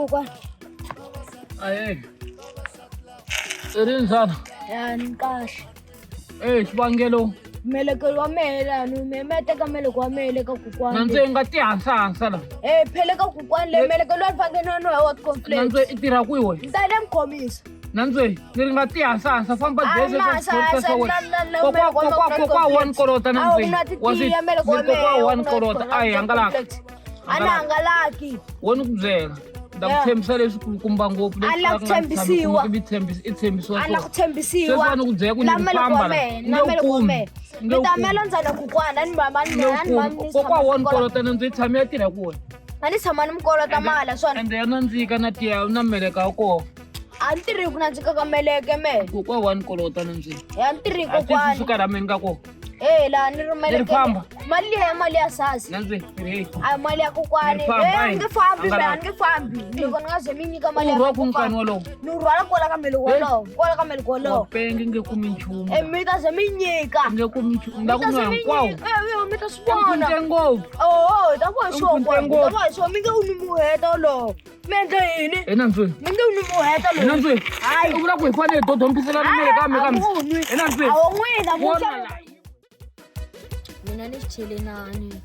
kokwana. Aye. Erin sana. Yani kahle. Xivangelo. Meleke wa mela no memete ka meleke wa mele ka kokwana. Nantswe nga ti hansa la. Phele ka kokwana le meleke lo fangena no hot conflict. Nantswe I tirha kwihi we? Ntale mkhomisa. Nantswe ni ri nga ti hansa famba bese sa kokwa one kolota nantswe. Wasi kokwa one kolota ai hangalaka. Ana hangalaki. Wona ku byela. Ndakuthembisa leswi kulukumba ngopfu leswi Ala kuthembisiwa. I tshembisiwa Ala kuthembisiwa. Sweswi ku byela ku ni famba la. Mitamelo ndzana kokwana ni mama ni mama. Kokwa one kolota nantswe tshame ya tirha kuwe. Ani tshama ni mukolota mala swona. Ende ya nandzika na tiya na Meleke wa kona. A ni tirhi ku nandzika ka Meleke me. Kokwa one kolota nantswe. Ya ni tirhi Ati kokwana. suka ra menga ko. La ni ri Meleke. Mali ya sasi. Nantswe ri. Ay mali ya kokwana. Nge fambi. Loko ni nga ze mi nyika mali ya kokwana. Ku nkani wolowo. Ni rhwala kola ka Meleke wolowo. Kola ka Meleke wolowo. Penge nge kumi nchumu. Mi ta ze mi nyika. Nge kumi nchumu. Ndakunwa hinkwawo. Mi ta swivona. Nkunte ngopfu. Ta vona swo kwa. Ta vona swo mi nge uni muheta lo. Mi endle yini? Nantswe. Mi nge uni muheta lo. Nantswe. Hayi. U vula ku hi fanele hi dodombisela ni Meleke kambe. Nantswe. Awu n'wina musa. Mina ni Chelelani.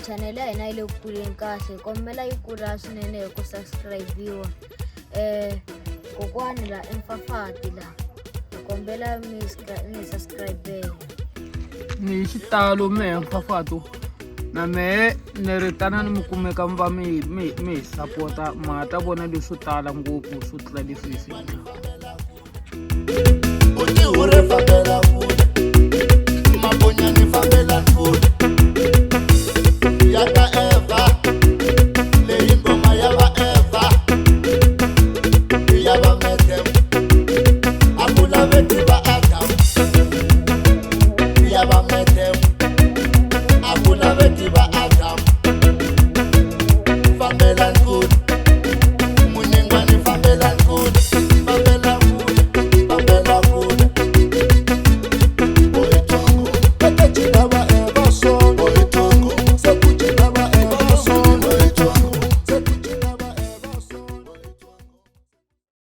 Channel ya hina yi le ku kuleni kahle. Kombela yi kula swinene hi ku subscribe-iwa. Kokwani la emfafati la. Kombela mi subscribe. Ni xitalo mehe mphafato na mehe ni ri tanani mi kumeka mi va mi hi sapota ma ta vona leswo tala ngopfu swo tlula leswi hi swi fambela futhi mabonyani fambela futhi yaka Eva leyi ngoma ya va Eva ya va Meleke